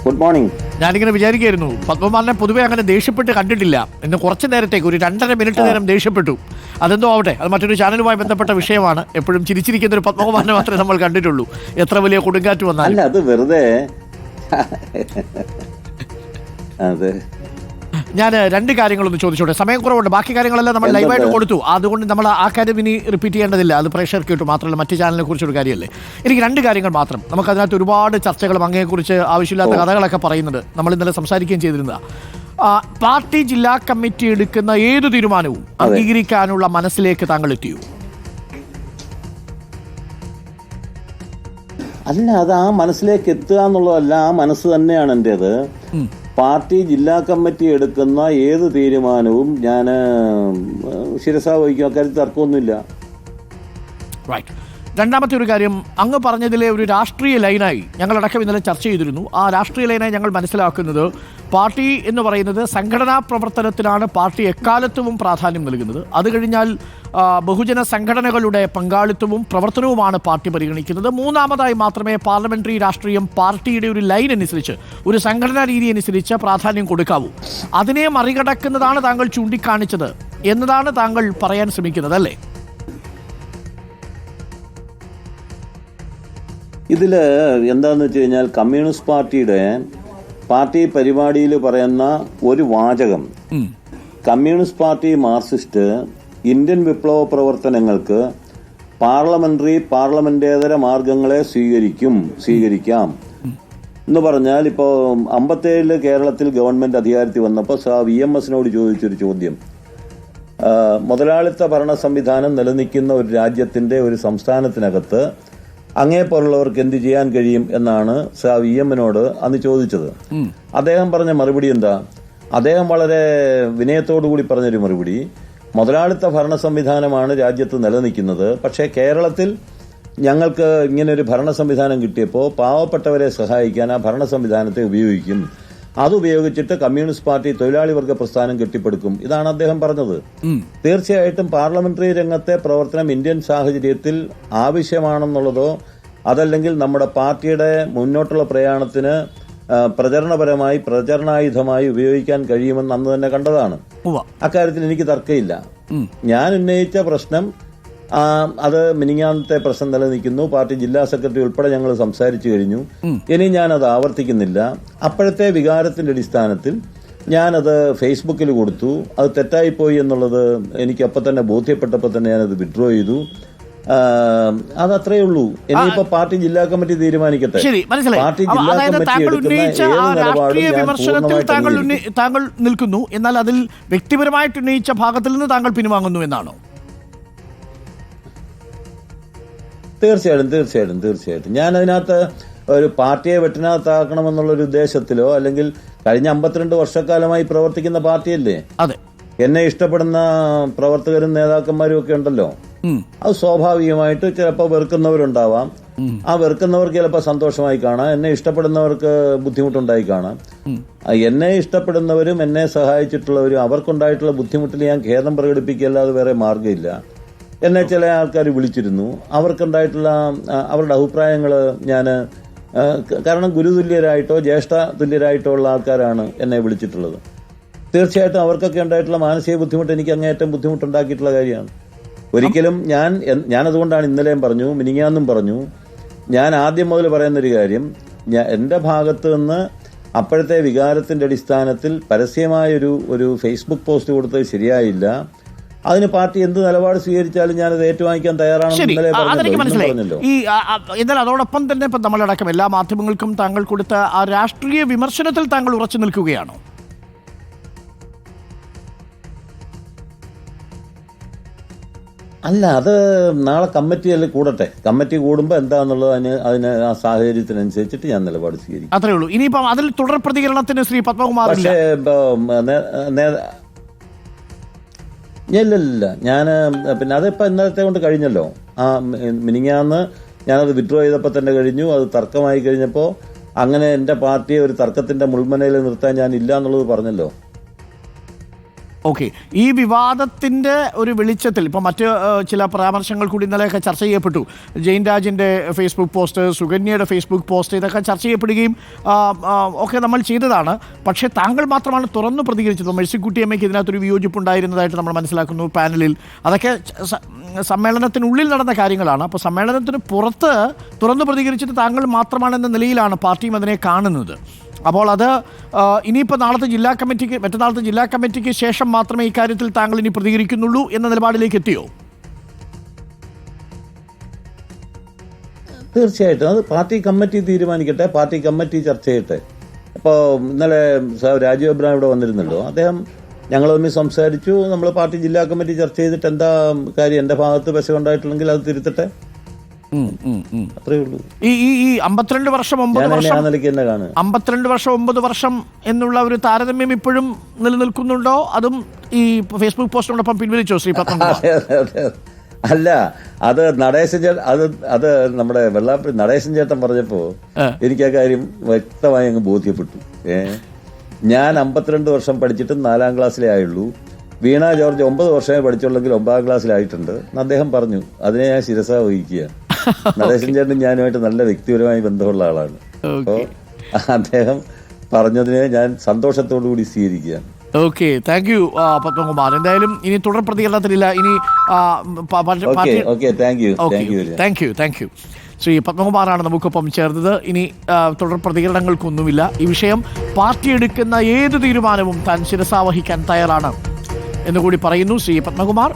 Good morning. ഞാനിങ്ങനെ വിചാരിക്കുകയായിരുന്നു, പത്മകുമാറിനെ പൊതുവെ അങ്ങനെ ദേഷ്യപ്പെട്ട് കണ്ടിട്ടില്ല. ഇന്ന് കുറച്ച് നേരത്തേക്ക് ഒരു 2.5 മിനിറ്റ് നേരം ദേഷ്യപ്പെട്ടു. അതെന്തോ ആവട്ടെ, അത് മറ്റൊരു ചാനലുമായി ബന്ധപ്പെട്ട വിഷയമാണ്. എപ്പോഴും ചിരിച്ചിരിക്കുന്ന ഒരു പത്മകുമാറിനെ മാത്രമേ നമ്മൾ കണ്ടിട്ടുള്ളൂ, എത്ര വലിയ കൊടുങ്കാറ്റ് വന്നാലും. അത് വെറുതെ അതെ. ഞാൻ 2 കാര്യങ്ങളൊന്ന് ചോദിച്ചോട്ടെ, സമയം കുറവുണ്ട്. ബാക്കി കാര്യങ്ങളെല്ലാം നമ്മൾ ലൈവായിട്ട് കൊടുത്തു, അതുകൊണ്ട് നമ്മൾ ആ കാര്യം ഇനി റിപ്പീറ്റ് ചെയ്യേണ്ടതില്ല. അത് പ്രേക്ഷകർക്ക് കിട്ടും. മാത്രമല്ല മറ്റു ചാനലിനെ കുറിച്ചൊരു കാര്യമല്ലേ. എനിക്ക് 2 കാര്യങ്ങൾ മാത്രം. നമുക്കതിനകത്ത് ഒരുപാട് ചർച്ചകളും അങ്ങയെക്കുറിച്ച് ആവശ്യമില്ലാത്ത കഥകളൊക്കെ പറയുന്നത് നമ്മൾ ഇന്നലെ സംസാരിക്കുകയും ചെയ്തിരുന്നതാണ്. പാർട്ടി ജില്ലാ കമ്മിറ്റി എടുക്കുന്ന ഏതു തീരുമാനവും അംഗീകരിക്കാനുള്ള മനസ്സിലേക്ക് താങ്കൾ എത്തിയോ? അല്ല, അത് ആ മനസ്സിലേക്ക് എത്തുക എന്നുള്ളതല്ല, ആ മനസ്സ് തന്നെയാണ് എൻ്റേത്. പാർട്ടി ജില്ലാ കമ്മിറ്റി എടുക്കുന്ന ഏത് തീരുമാനവും ഞാൻ ശിരസാ വഹിക്കും. അക്കാര്യത്തിൽ തർക്കമൊന്നുമില്ല. രണ്ടാമത്തെ ഒരു കാര്യം, അങ്ങ് പറഞ്ഞതിലെ ഒരു രാഷ്ട്രീയ ലൈനായി ഞങ്ങളടക്കം ഇന്നലെ ചർച്ച ചെയ്തിരുന്നു. ആ രാഷ്ട്രീയ ലൈനായി ഞങ്ങൾ മനസ്സിലാക്കുന്നത്, പാർട്ടി എന്ന് പറയുന്നത് സംഘടനാ പ്രവർത്തനത്തിനാണ് പാർട്ടി എക്കാലത്തും പ്രാധാന്യം നൽകുന്നത്. അത് കഴിഞ്ഞാൽ ബഹുജന സംഘടനകളുടെ പങ്കാളിത്തവും പ്രവർത്തനവുമാണ് പാർട്ടി പരിഗണിക്കുന്നത്. മൂന്നാമതായി മാത്രമേ പാർലമെന്ററി രാഷ്ട്രീയം പാർട്ടിയുടെ ഒരു ലൈൻ അനുസരിച്ച്, ഒരു സംഘടനാ രീതി അനുസരിച്ച് പ്രാധാന്യം കൊടുക്കാവൂ. അതിനെ മറികടക്കുന്നതാണ് താങ്കൾ ചൂണ്ടിക്കാണിച്ചത് എന്നതാണ് താങ്കൾ പറയാൻ ശ്രമിക്കുന്നത്, അല്ലേ? ഇതില് എന്താന്ന് വെച്ച് കഴിഞ്ഞാൽ, കമ്മ്യൂണിസ്റ്റ് പാർട്ടിയുടെ പാർട്ടി പരിപാടിയിൽ പറയുന്ന ഒരു വാചകം, കമ്മ്യൂണിസ്റ്റ് പാർട്ടി മാർക്സിസ്റ്റ് ഇന്ത്യൻ വിപ്ലവ പ്രവർത്തനങ്ങൾക്ക് പാർലമെന്റേതര മാർഗങ്ങളെ സ്വീകരിക്കാം എന്ന് പറഞ്ഞാൽ, ഇപ്പോൾ 57 കേരളത്തിൽ ഗവൺമെന്റ് അധികാരത്തിൽ വന്നപ്പോൾ VMS-നോട് ചോദിച്ചൊരു ചോദ്യം, മുതലാളിത്ത ഭരണ സംവിധാനം നിലനിൽക്കുന്ന ഒരു രാജ്യത്തിന്റെ ഒരു സംസ്ഥാനത്തിനകത്ത് അങ്ങേപ്പോലുള്ളവർക്ക് എന്ത് ചെയ്യാൻ കഴിയും എന്നാണ് VM-നോട് അന്ന് ചോദിച്ചത്. അദ്ദേഹം പറഞ്ഞ മറുപടി എന്താ? അദ്ദേഹം വളരെ വിനയത്തോടു കൂടി പറഞ്ഞൊരു മറുപടി, മുതലാളിത്ത ഭരണ സംവിധാനമാണ് രാജ്യത്ത് നിലനിൽക്കുന്നത്, പക്ഷേ കേരളത്തിൽ ഞങ്ങൾക്ക് ഇങ്ങനെ ഒരു ഭരണ സംവിധാനം കിട്ടിയപ്പോൾ പാവപ്പെട്ടവരെ സഹായിക്കാൻ ആ ഭരണ സംവിധാനത്തെ ഉപയോഗിക്കും. അതുപയോഗിച്ചിട്ട് കമ്മ്യൂണിസ്റ്റ് പാർട്ടി തൊഴിലാളി വർഗ പ്രസ്ഥാനം കെട്ടിപ്പടുക്കും. ഇതാണ് അദ്ദേഹം പറഞ്ഞത്. തീർച്ചയായിട്ടും പാർലമെന്ററി രംഗത്തെ പ്രവർത്തനം ഇന്ത്യൻ സാഹചര്യത്തിൽ ആവശ്യമാണെന്നുള്ളതോ അതല്ലെങ്കിൽ നമ്മുടെ പാർട്ടിയുടെ മുന്നോട്ടുള്ള പ്രയാണത്തിന് പ്രചരണപരമായി പ്രചരണായുധമായി ഉപയോഗിക്കാൻ കഴിയുമെന്ന് അന്ന് തന്നെ കണ്ടതാണ്. അക്കാര്യത്തിൽ എനിക്ക് തർക്കമില്ല. ഞാൻ ഉന്നയിച്ച പ്രശ്നം അത് മിനിങ്ങാന്നത്തെ പ്രശ്നം നിലനിൽക്കുന്നു. പാർട്ടി ജില്ലാ സെക്രട്ടറി ഉൾപ്പെടെ ഞങ്ങൾ സംസാരിച്ചു കഴിഞ്ഞു. ഇനി ഞാനത് ആവർത്തിക്കുന്നില്ല. അപ്പോഴത്തെ വികാരത്തിന്റെ അടിസ്ഥാനത്തിൽ ഞാനത് ഫേസ്ബുക്കിൽ കൊടുത്തു. അത് തെറ്റായിപ്പോയി എന്നുള്ളത് എനിക്ക് അപ്പം തന്നെ ബോധ്യപ്പെട്ടപ്പോൾ തന്നെ ഞാനത് വിഡ്രോ ചെയ്തു. അതത്രേ ഉള്ളൂ. ഇനിയിപ്പോ പാർട്ടി ജില്ലാ കമ്മിറ്റി തീരുമാനിക്കട്ടെ. പാർട്ടി ജില്ലാ കമ്മിറ്റി എടുക്കുന്ന ഏത് നിലപാടും താങ്കൾ നിൽക്കുന്നു, എന്നാൽ അതിൽ വ്യക്തിപരമായിട്ട് ഉന്നയിച്ച ഭാഗത്തിൽ നിന്ന് താങ്കൾ പിൻവാങ്ങുന്നു എന്നാണോ? തീർച്ചയായിട്ടും ഞാൻ അതിനകത്ത് ഒരു പാർട്ടിയെ വെട്ടിനകത്താക്കണമെന്നുള്ളൊരു ഉദ്ദേശത്തിലോ, അല്ലെങ്കിൽ കഴിഞ്ഞ 52 വർഷക്കാലമായി പ്രവർത്തിക്കുന്ന പാർട്ടിയല്ലേ, എന്നെ ഇഷ്ടപ്പെടുന്ന പ്രവർത്തകരും നേതാക്കന്മാരും ഒക്കെ ഉണ്ടല്ലോ. അത് സ്വാഭാവികമായിട്ട് ചിലപ്പോൾ വെറുക്കുന്നവരുണ്ടാവാം. ആ വെറുക്കുന്നവർക്ക് ചിലപ്പോൾ സന്തോഷമായി കാണാം, എന്നെ ഇഷ്ടപ്പെടുന്നവർക്ക് ബുദ്ധിമുട്ടുണ്ടായി കാണാം. എന്നെ ഇഷ്ടപ്പെടുന്നവരും എന്നെ സഹായിച്ചിട്ടുള്ളവരും അവർക്കുണ്ടായിട്ടുള്ള ബുദ്ധിമുട്ടിൽ ഞാൻ ഖേദം പ്രകടിപ്പിക്കല്ലാതെ വേറെ മാർഗ്ഗമില്ല. എന്നെ ചില ആൾക്കാർ വിളിച്ചിരുന്നു, അവർക്കുണ്ടായിട്ടുള്ള അവരുടെ അഭിപ്രായങ്ങൾ ഞാൻ, കാരണം ഗുരുതുല്യരായിട്ടോ ജ്യേഷ്ഠ തുല്യരായിട്ടോ ഉള്ള ആൾക്കാരാണ് എന്നെ വിളിച്ചിട്ടുള്ളത്. തീർച്ചയായിട്ടും അവർക്കൊക്കെ ഉണ്ടായിട്ടുള്ള മാനസിക ബുദ്ധിമുട്ട് എനിക്ക് അങ്ങേയറ്റം ബുദ്ധിമുട്ടുണ്ടാക്കിയിട്ടുള്ള കാര്യമാണ്. ഒരിക്കലും ഞാനതുകൊണ്ടാണ് ഇന്നലെയും പറഞ്ഞു, മിനിങ്ങാന്നും പറഞ്ഞു, ഞാൻ ആദ്യം മുതൽ പറയുന്നൊരു കാര്യം, എൻ്റെ ഭാഗത്ത് നിന്ന് അപ്പോഴത്തെ വികാരത്തിന്റെ അടിസ്ഥാനത്തിൽ പരസ്യമായൊരു ഫേസ്ബുക്ക് പോസ്റ്റ് കൊടുത്തത് ശരിയായില്ല. അതിന് പാർട്ടി എന്ത് നിലപാട് സ്വീകരിച്ചാലും ഞാനത് ഏറ്റുവാങ്ങിക്കാൻ തയ്യാറാണെന്നല്ലോ. എന്നാൽ അതോടൊപ്പം തന്നെ ഇപ്പം നമ്മളടക്കം എല്ലാ മാധ്യമങ്ങൾക്കും താങ്കൾ കൊടുത്ത ആ രാഷ്ട്രീയ വിമർശനത്തിൽ താങ്കൾ ഉറച്ചു നിൽക്കുകയാണോ? അല്ല, അത് നാളെ കമ്മിറ്റിയിൽ കൂടട്ടെ. കമ്മിറ്റി കൂടുമ്പോൾ എന്താന്നുള്ളത് അതിന് ആ സാഹചര്യത്തിനനുസരിച്ചിട്ട് ഞാൻ നിലപാട് സ്വീകരിക്കും. അത്രേ ഉള്ളൂ. ഇനിയിപ്പം അതിൽ തുടർ പ്രതികരണത്തിന് ശ്രീ പത്മകുമാർ, പക്ഷേ ഇല്ല, ഞാൻ പിന്നെ അതിപ്പോൾ ഇന്നലത്തെ കൊണ്ട് കഴിഞ്ഞല്ലോ. ആ മിനിങ്ങാന്ന് ഞാനത് വിഡ്രോ ചെയ്തപ്പോൾ തന്നെ കഴിഞ്ഞു. അത് തർക്കമായി കഴിഞ്ഞപ്പോൾ അങ്ങനെ എൻ്റെ പാർട്ടിയെ ഒരു തർക്കത്തിന്റെ മുൾമനയിൽ നിർത്താൻ ഞാൻ ഇല്ല എന്നുള്ളത് പറഞ്ഞല്ലോ. ഓക്കെ, ഈ വിവാദത്തിൻ്റെ ഒരു വെളിച്ചത്തിൽ ഇപ്പോൾ മറ്റ് ചില പരാമർശങ്ങൾ കൂടി ഇന്നലെയൊക്കെ ചർച്ച ചെയ്യപ്പെട്ടു. ജെയിൻ രാജിൻ്റെ ഫേസ്ബുക്ക് പോസ്റ്റ്, സുകന്യയുടെ ഫേസ്ബുക്ക് പോസ്റ്റ്, ഇതൊക്കെ ചർച്ച ചെയ്യപ്പെടുകയും ഒക്കെ നമ്മൾ ചെയ്തതാണ്. പക്ഷേ താങ്കൾ മാത്രമാണ് തുറന്നു പ്രതികരിച്ചത്. മെഴ്സിക്കുട്ടിയമ്മയ്ക്ക് ഇതിനകത്തൊരു വിയോജിപ്പുണ്ടായിരുന്നതായിട്ട് നമ്മൾ മനസ്സിലാക്കുന്നു പാനലിൽ. അതൊക്കെ സമ്മേളനത്തിനുള്ളിൽ നടന്ന കാര്യങ്ങളാണ്. അപ്പോൾ സമ്മേളനത്തിന് പുറത്ത് തുറന്നു പ്രതികരിച്ചത് താങ്കൾ മാത്രമാണെന്ന നിലയിലാണ് പാർട്ടിയും അതിനെ കാണുന്നത്. അപ്പോൾ അത് ഇനിയിപ്പോൾ നാളത്തെ ജില്ലാ കമ്മിറ്റിക്ക്, മറ്റന്നാളത്തെ ജില്ലാ കമ്മിറ്റിക്ക് ശേഷം മാത്രമേ ഇക്കാര്യത്തിൽ താങ്കൾ ഇനി പ്രതികരിക്കുന്നുള്ളൂ എന്ന നിലപാടിലേക്ക് എത്തിയോ? തീർച്ചയായിട്ടും അത് പാർട്ടി കമ്മിറ്റി തീരുമാനിക്കട്ടെ, പാർട്ടി കമ്മിറ്റി ചർച്ച ചെയ്യട്ടെ. അപ്പോൾ ഇന്നലെ രാജീവ് അബ്രഹാം ഇവിടെ വന്നിരുന്നല്ലോ, അദ്ദേഹം ഞങ്ങൾ തമ്മിൽ സംസാരിച്ചു. നമ്മൾ പാർട്ടി ജില്ലാ കമ്മിറ്റി ചർച്ച ചെയ്തിട്ട് എന്താ കാര്യം, എൻ്റെ ഭാഗത്ത് പെശകുണ്ടായിട്ടുണ്ടെങ്കിൽ അത് തിരുത്തട്ടെ, അത്രേ ഉള്ളൂ. ഈ 52 വർഷം 9 വർഷം എന്നുള്ള ഒരു താരതമ്യം ഇപ്പോഴും നിലനിൽക്കുന്നുണ്ടോ? അതും ഈ ഫേസ്ബുക്ക് പോസ്റ്റിനോടൊപ്പം പിൻവലിച്ചോ ശ്രീ പത്മകുമാർ? അല്ല, അത് നടേശൻ ചേട്ടൻ, അത് നമ്മുടെ വെള്ളാപ്പള്ളി നടേശൻ ചേട്ടൻ പറഞ്ഞപ്പോ എനിക്ക് ആ കാര്യം വ്യക്തമായി അങ്ങ് ബോധ്യപ്പെട്ടു. ഞാൻ 52 വർഷം പഠിച്ചിട്ടും 4ാം ക്ലാസ്സിലേ ആയുള്ളൂ. വീണ ജോർജ് 9 വർഷമേ പഠിച്ചുള്ളെങ്കിൽ 9ാം ക്ലാസ്സിലായിട്ടുണ്ട് എന്ന് അദ്ദേഹം പറഞ്ഞു. അതിനെ ഞാൻ ശിരസ വഹിക്കുക. നടേശൻ ചേട്ടൻ ഞാനുമായിട്ട് നല്ല വ്യക്തിപരമായി ബന്ധമുള്ള ആളാണ്. അപ്പോൾ അദ്ദേഹം പറഞ്ഞതിനെ ഞാൻ സന്തോഷത്തോടു കൂടി സ്വീകരിക്കുകയാണ്. Okay, thank you Padmakumar. എന്തായാലും ഇനി തുടർ പ്രതികരണത്തിലില്ല. ഇനി താങ്ക് യു. ശ്രീ പത്മകുമാറാണ് നമുക്കൊപ്പം ചേർന്നത്. ഇനി തുടർ പ്രതികരണങ്ങൾക്കൊന്നുമില്ല. ഈ വിഷയം പാർട്ടി എടുക്കുന്ന ഏത് തീരുമാനവും താൻ ശിരസാവഹിക്കാൻ തയ്യാറാണ് എന്നുകൂടി പറയുന്നു ശ്രീ പത്മകുമാർ.